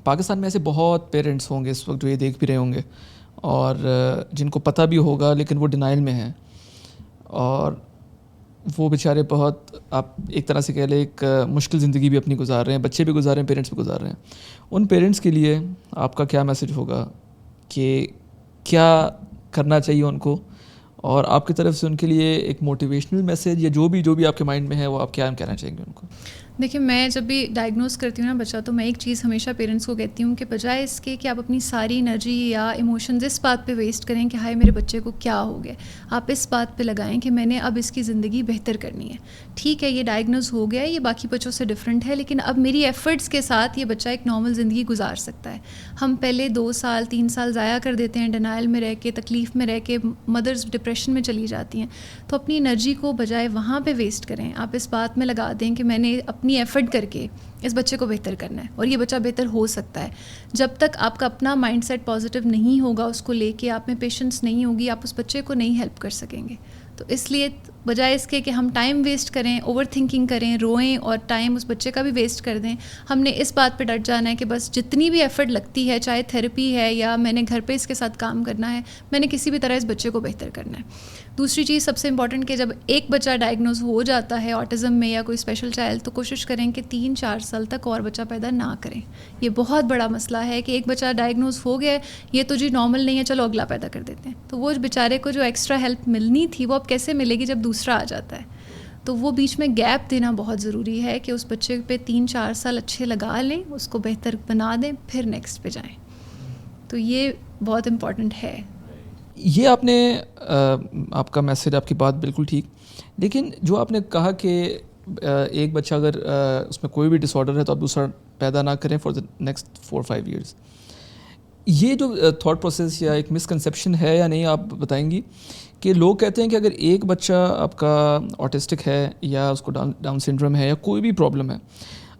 پاکستان میں ایسے بہت پیرنٹس ہوں گے اس وقت جو یہ دیکھ بھی رہے ہوں گے اور جن کو پتہ بھی ہوگا لیکن وہ ڈینائل میں ہیں, اور وہ بیچارے بہت, آپ ایک طرح سے کہہ لیں ایک مشکل زندگی بھی اپنی گزار رہے ہیں, بچے بھی گزار رہے ہیں, پیرنٹس بھی گزار رہے ہیں. ان پیرنٹس کے لیے آپ کا کیا میسج ہوگا کہ کیا کرنا چاہیے ان کو, اور آپ کی طرف سے ان کے لیے ایک موٹیویشنل میسج یا جو بھی آپ کے مائنڈ میں ہے وہ آپ کیا کہنا چاہیں گے ان کو؟ دیکھیں, میں جب بھی ڈائگنوز کرتی ہوں نا بچہ, تو میں ایک چیز ہمیشہ پیرنٹس کو کہتی ہوں کہ بجائے اس کے کہ آپ اپنی ساری انرجی یا ایموشنز اس بات پہ ویسٹ کریں کہ ہائے میرے بچے کو کیا ہو گیا, آپ اس بات پہ لگائیں کہ میں نے اب اس کی زندگی بہتر کرنی ہے. ٹھیک ہے, یہ ڈائگنوز ہو گیا ہے, یہ باقی بچوں سے ڈفرینٹ ہے, لیکن اب میری ایفرٹس کے ساتھ یہ بچہ ایک نارمل زندگی گزار سکتا ہے. ہم پہلے 2 سال 3 سال ضائع کر دیتے ہیں ڈینائل میں رہ کے, تکلیف میں رہ کے, مدرز ڈپریشن میں چلی جاتی ہیں. تو اپنی انرجی کو بجائے وہاں پہ ویسٹ کریں, آپ اس بات میں لگا دیں کہ میں نے اپنی ایفرٹ کر کے اس بچے کو بہتر کرنا ہے, اور یہ بچہ بہتر ہو سکتا ہے. جب تک آپ کا اپنا مائنڈ سیٹ پازیٹیو نہیں ہوگا, اس کو لے کے آپ میں پیشنس نہیں ہوگی, آپ اس بچے کو نہیں ہیلپ کر سکیں گے. تو اس لیے بجائے اس کے کہ ہم ٹائم ویسٹ کریں, اوور تھنکنگ کریں, روئیں اور ٹائم اس بچے کا بھی ویسٹ کر دیں, ہم نے اس بات پہ ڈٹ جانا ہے کہ بس جتنی بھی ایفرٹ لگتی ہے, چاہے تھیراپی ہے یا میں نے گھر پہ اس کے ساتھ کام کرنا ہے, میں نے کسی بھی طرح اس بچے کو بہتر کرنا ہے. دوسری چیز سب سے امپورٹنٹ کہ جب ایک بچہ ڈائگنوز ہو جاتا ہے آٹزم میں یا کوئی اسپیشل چائلڈ, تو کوشش کریں کہ 3-4 سال تک اور بچہ پیدا نہ کریں. یہ بہت بڑا مسئلہ ہے کہ ایک بچہ ڈائگنوز ہو گیا, یہ تو جی نارمل نہیں ہے, چلو اگلا پیدا کر دیتے ہیں. تو وہ بیچارے کو جو ایکسٹرا ہیلپ ملنی تھی وہ اب کیسے ملے گی جب دوسرا آ جاتا ہے. تو وہ بیچ میں گیپ دینا بہت ضروری ہے کہ اس بچے پہ 3-4 سال اچھے لگا لیں, اس کو بہتر بنا دیں, پھر نیکسٹ پہ جائیں. تو یہ بہت امپورٹنٹ ہے. یہ آپ نے آپ کا میسج, آپ کی بات بالکل ٹھیک, لیکن جو آپ نے کہا کہ ایک بچہ اگر اس میں کوئی بھی ڈس آرڈر ہے تو آپ دوسرا پیدا نہ کریں فار دا نیکسٹ 4-5 ایئرس, یہ جو تھاٹ پروسیس یا ایک مسکنسیپشن ہے یا نہیں, آپ بتائیں گی کہ لوگ کہتے ہیں کہ اگر ایک بچہ آپ کا آٹسٹک ہے یا اس کو ڈاؤن سنڈروم ہے یا کوئی بھی پرابلم ہے,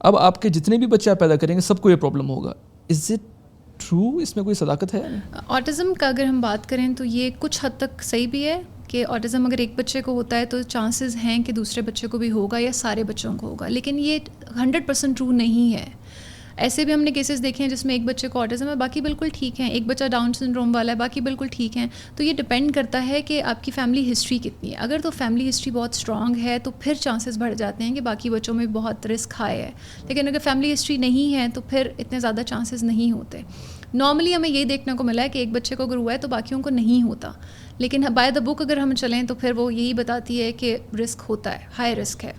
اب آپ کے جتنے بھی بچہ پیدا کریں گے سب کو یہ پرابلم ہوگا. Is it true? اس میں کوئی صداقت ہے؟ آٹزم کا اگر ہم بات کریں تو یہ کچھ حد تک صحیح بھی ہے کہ آٹزم اگر ایک بچے کو ہوتا ہے تو چانسز ہیں کہ دوسرے بچے کو بھی ہوگا یا سارے بچوں کو ہوگا, لیکن یہ 100% ٹرو نہیں ہے. ایسے بھی ہم نے کیسز دیکھے ہیں جس میں ایک بچے کو آٹزم ہے, باقی بالکل ٹھیک ہیں, ایک بچہ ڈاؤن سنڈروم والا ہے, باقی بالکل ٹھیک ہیں. تو یہ ڈپینڈ کرتا ہے کہ آپ کی فیملی ہسٹری کتنی ہے. اگر تو فیملی ہسٹری بہت اسٹرانگ ہے تو پھر چانسز بڑھ جاتے ہیں کہ باقی بچوں میں بہت رسک ہائی ہے, لیکن اگر فیملی ہسٹری نہیں ہے تو پھر اتنے زیادہ چانسز نہیں ہوتے. نارملی ہمیں یہ دیکھنے کو ملا ہے کہ ایک بچے کو اگر ہوا ہے تو باقیوں کو نہیں ہوتا, لیکن بائی دا بک اگر ہم چلیں تو پھر وہ یہی بتاتی ہے کہ رسک ہوتا ہے, ہائی رسک ہے.